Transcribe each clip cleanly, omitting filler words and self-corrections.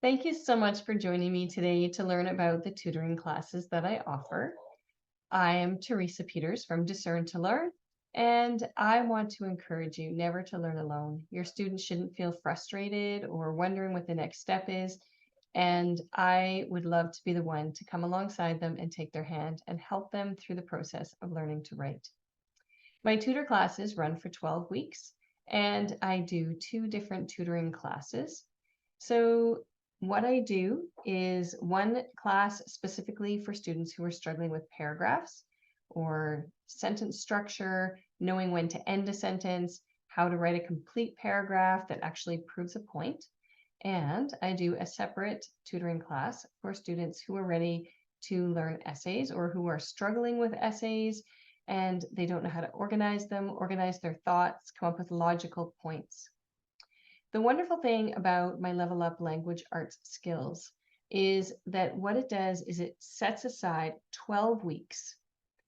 Thank you so much for joining me today to learn about the tutoring classes that I offer. I am Teresa Peters from Discern to Learn, and I want to encourage you never to learn alone. Your students shouldn't feel frustrated or wondering what the next step is, and I would love to be the one to come alongside them and take their hand and help them through the process of learning to write. My tutor classes run for 12 weeks, and I do 2 different tutoring classes. So what I do is one class specifically for students who are struggling with paragraphs or sentence structure, knowing when to end a sentence, how to write a complete paragraph that actually proves a point. And I do a separate tutoring class for students who are ready to learn essays or who are struggling with essays and they don't know how to organize them, organize their thoughts, come up with logical points. The wonderful thing about my Level Up Language Arts skills is that what it does is it sets aside 12 weeks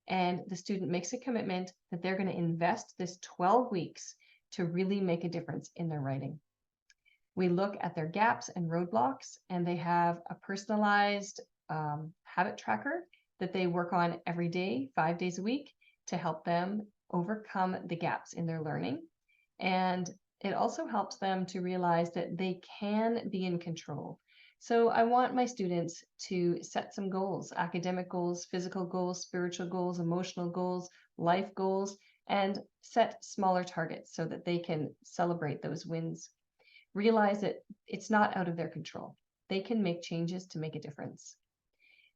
and the student makes a commitment that they're going to invest this 12 weeks to really make a difference in their writing. We look at their gaps and roadblocks, and they have a personalized habit tracker that they work on every day, 5 days a week, to help them overcome the gaps in their learning. And it also helps them to realize that they can be in control. So I want my students to set some goals, academic goals, physical goals, spiritual goals, emotional goals, life goals, and set smaller targets so that they can celebrate those wins. Realize that it's not out of their control. They can make changes to make a difference.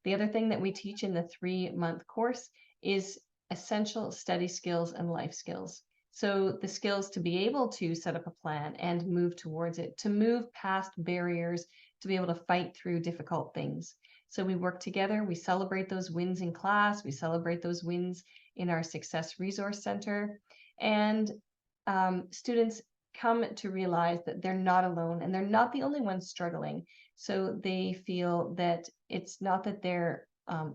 The other thing that we teach in the 3-month course is essential study skills and life skills. So the skills to be able to set up a plan and move towards it, to move past barriers, to be able to fight through difficult things. So we work together, we celebrate those wins in class, we celebrate those wins in our Success Resource Center, and students come to realize that they're not alone and they're not the only ones struggling. So they feel that it's not that they're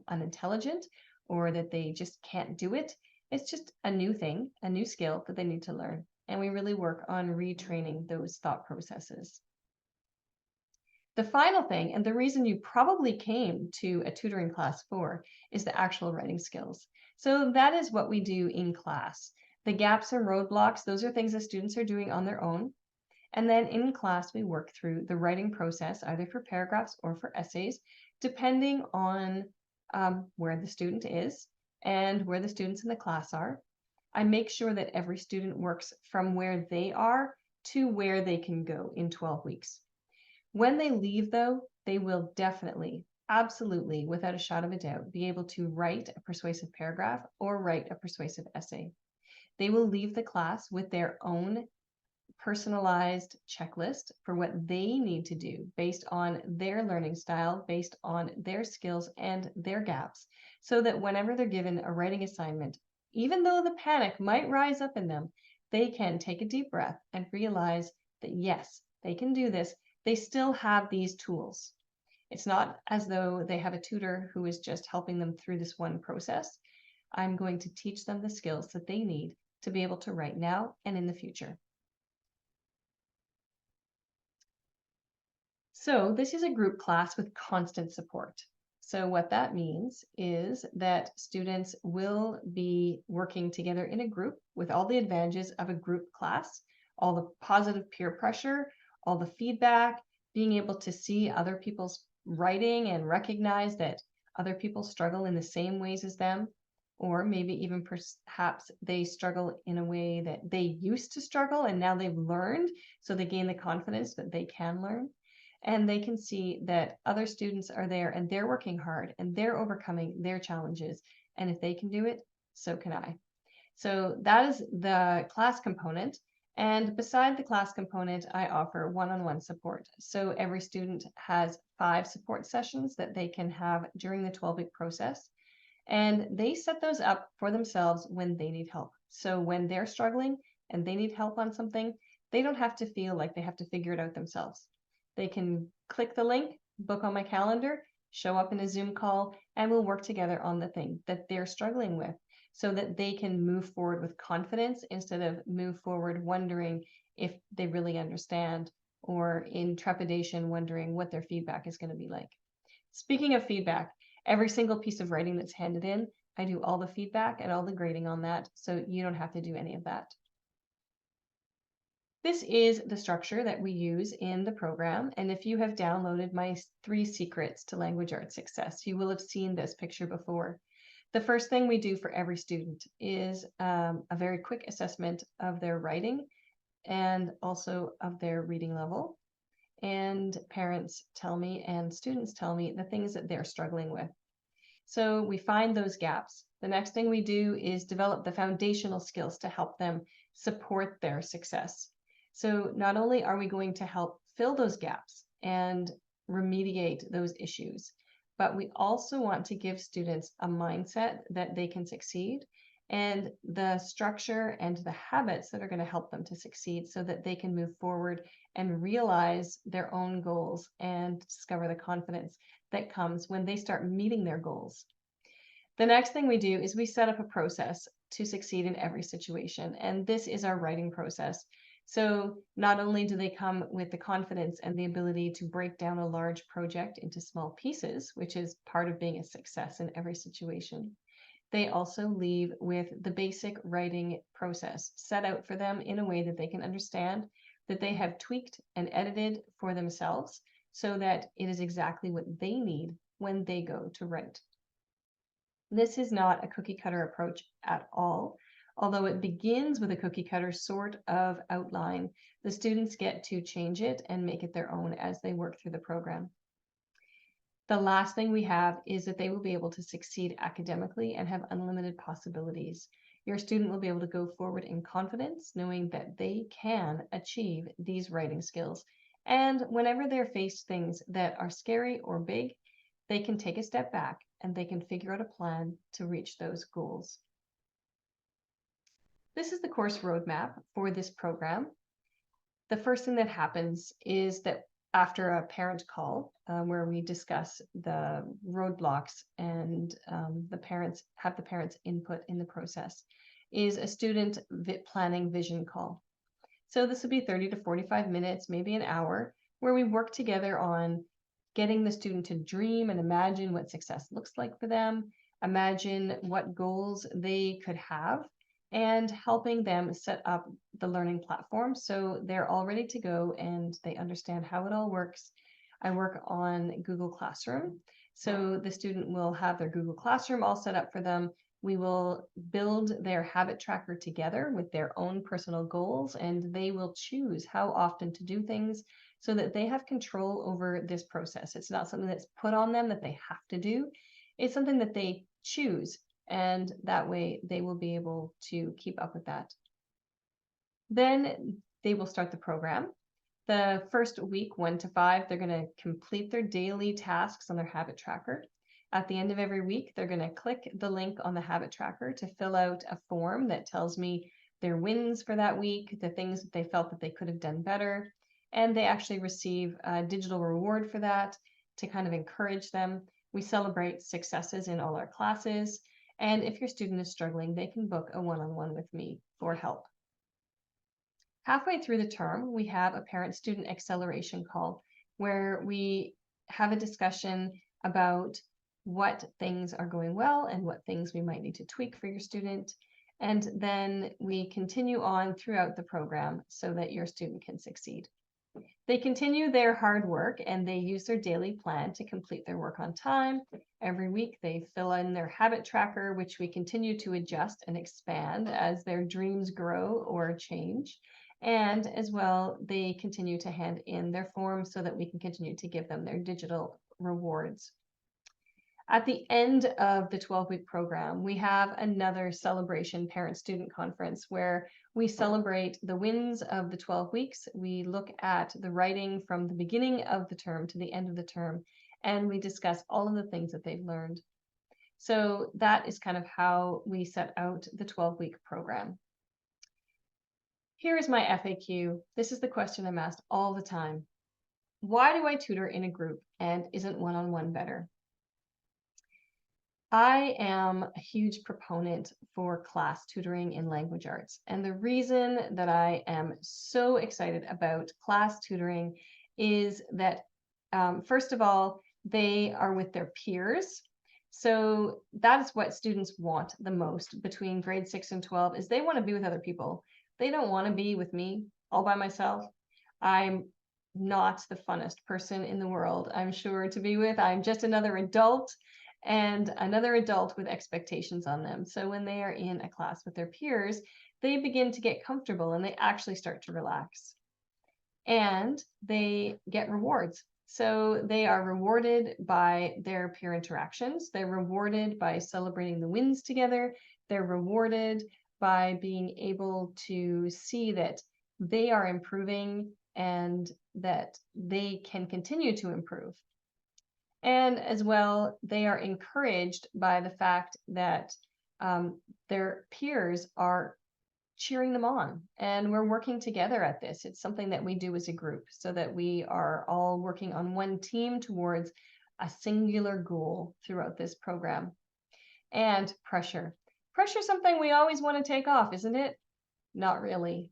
unintelligent or that they just can't do it. It's just a new thing, a new skill that they need to learn. And we really work on retraining those thought processes. The final thing, and the reason you probably came to a tutoring class for, is the actual writing skills. So that is what we do in class. The gaps and roadblocks, those are things that students are doing on their own. And then in class, we work through the writing process, either for paragraphs or for essays, depending on where the student is and where the students in the class are. I make sure that every student works from where they are to where they can go in 12 weeks. When they leave, though, they will definitely, absolutely, without a shadow of a doubt, be able to write a persuasive paragraph or write a persuasive essay. They will leave the class with their own personalized checklist for what they need to do based on their learning style, based on their skills and their gaps, so that whenever they're given a writing assignment, even though the panic might rise up in them, they can take a deep breath and realize that yes, they can do this. They still have these tools. It's not as though they have a tutor who is just helping them through this one process. I'm going to teach them the skills that they need to be able to write now and in the future. So this is a group class with constant support. So what that means is that students will be working together in a group with all the advantages of a group class, all the positive peer pressure, all the feedback, being able to see other people's writing and recognize that other people struggle in the same ways as them, or maybe even perhaps they struggle in a way that they used to struggle and now they've learned, so they gain the confidence that they can learn. And they can see that other students are there and they're working hard and they're overcoming their challenges. And if they can do it, so can I. So that is the class component. And beside the class component, I offer one-on-one support. So every student has 5 support sessions that they can have during the 12-week process. And they set those up for themselves when they need help. So when they're struggling and they need help on something, they don't have to feel like they have to figure it out themselves. They can click the link, book on my calendar, show up in a Zoom call, and we'll work together on the thing that they're struggling with so that they can move forward with confidence instead of move forward wondering if they really understand or in trepidation, wondering what their feedback is going to be like. Speaking of feedback, every single piece of writing that's handed in, I do all the feedback and all the grading on that, so you don't have to do any of that. This is the structure that we use in the program, and if you have downloaded my 3 secrets to language arts success, you will have seen this picture before. The first thing we do for every student is a very quick assessment of their writing and also of their reading level. And parents tell me and students tell me the things that they're struggling with. So we find those gaps. The next thing we do is develop the foundational skills to help them support their success. So not only are we going to help fill those gaps and remediate those issues, but we also want to give students a mindset that they can succeed and the structure and the habits that are going to help them to succeed so that they can move forward and realize their own goals and discover the confidence that comes when they start meeting their goals. The next thing we do is we set up a process to succeed in every situation, and this is our writing process. So not only do they come with the confidence and the ability to break down a large project into small pieces, which is part of being a success in every situation, they also leave with the basic writing process set out for them in a way that they can understand, that they have tweaked and edited for themselves so that it is exactly what they need when they go to write. This is not a cookie cutter approach at all. Although it begins with a cookie cutter sort of outline, the students get to change it and make it their own as they work through the program. The last thing we have is that they will be able to succeed academically and have unlimited possibilities. Your student will be able to go forward in confidence, knowing that they can achieve these writing skills. And whenever they're faced things that are scary or big, they can take a step back and they can figure out a plan to reach those goals. This is the course roadmap for this program. The first thing that happens is that after a parent call where we discuss the roadblocks and the parents input in the process, is a student planning vision call. So this would be 30 to 45 minutes, maybe an hour, where we work together on getting the student to dream and imagine what success looks like for them, imagine what goals they could have, and helping them set up the learning platform so they're all ready to go and they understand how it all works. I work on Google Classroom. So the student will have their Google Classroom all set up for them. We will build their habit tracker together with their own personal goals, and they will choose how often to do things so that they have control over this process. It's not something that's put on them that they have to do. It's something that they choose, and that way they will be able to keep up with that. Then they will start the program. The first week, 1 to 5, they're going to complete their daily tasks on their habit tracker. At the end of every week, they're going to click the link on the habit tracker to fill out a form that tells me their wins for that week, the things that they felt that they could have done better, and they actually receive a digital reward for that to kind of encourage them. We celebrate successes in all our classes, and if your student is struggling, they can book a one-on-one with me for help. Halfway through the term, we have a parent-student acceleration call where we have a discussion about what things are going well and what things we might need to tweak for your student. And then we continue on throughout the program so that your student can succeed. They continue their hard work and they use their daily plan to complete their work on time. Every week they fill in their habit tracker, which we continue to adjust and expand as their dreams grow or change. And as well, they continue to hand in their forms so that we can continue to give them their digital rewards. At the end of the 12-week program, we have another celebration parent-student conference where we celebrate the wins of the 12 weeks. We look at the writing from the beginning of the term to the end of the term, and we discuss all of the things that they've learned. So that is kind of how we set out the 12-week program. Here is my FAQ. This is the question I'm asked all the time. Why do I tutor in a group and isn't one-on-one better? I am a huge proponent for class tutoring in language arts. And the reason that I am so excited about class tutoring is that, first of all, they are with their peers. So that is what students want the most between grade 6 and 12 is they want to be with other people. They don't want to be with me all by myself. I'm not the funnest person in the world, I'm sure, to be with. I'm just another adult and another adult with expectations on them. So when they are in a class with their peers, they begin to get comfortable and they actually start to relax. And they get rewards. So they are rewarded by their peer interactions. They're rewarded by celebrating the wins together. They're rewarded by being able to see that they are improving and that they can continue to improve. And as well, they are encouraged by the fact that their peers are cheering them on and we're working together at this. It's something that we do as a group so that we are all working on one team towards a singular goal throughout this program. And pressure. Pressure is something we always want to take off, isn't it? Not really.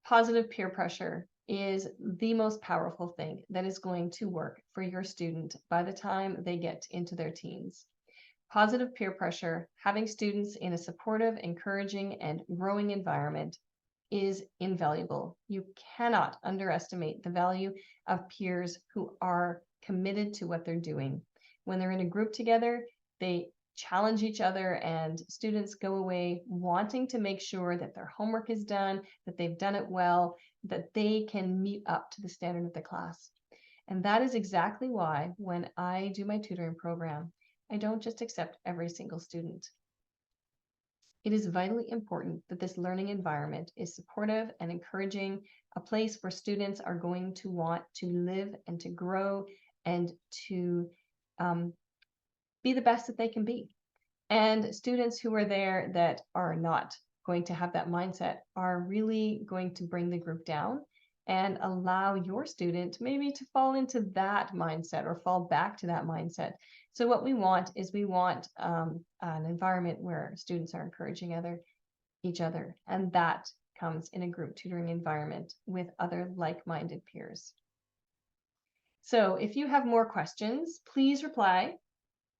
Positive peer pressure is the most powerful thing that is going to work for your student by the time they get into their teens. Positive peer pressure, having students in a supportive, encouraging, and growing environment is invaluable. You cannot underestimate the value of peers who are committed to what they're doing. When they're in a group together, they challenge each other and students go away wanting to make sure that their homework is done, that they've done it well, that they can meet up to the standard of the class. And that is exactly why when I do my tutoring program, I don't just accept every single student. It is vitally important that this learning environment is supportive and encouraging, a place where students are going to want to live and to grow and to be the best that they can be. And students who are there that are not going to have that mindset are really going to bring the group down and allow your student maybe to fall into that mindset or fall back to that mindset. So what we want is we want an environment where students are encouraging each other, and that comes in a group tutoring environment with other like-minded peers. So if you have more questions, please reply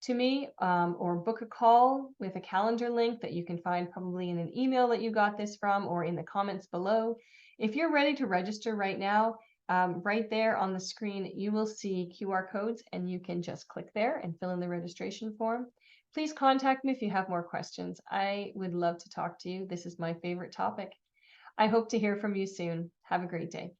to me or book a call with a calendar link that you can find probably in an email that you got this from or in the comments below. If you're ready to register right now, right there on the screen, you will see QR codes and you can just click there and fill in the registration form. Please contact me if you have more questions. I would love to talk to you. This is my favorite topic. I hope to hear from you soon. Have a great day.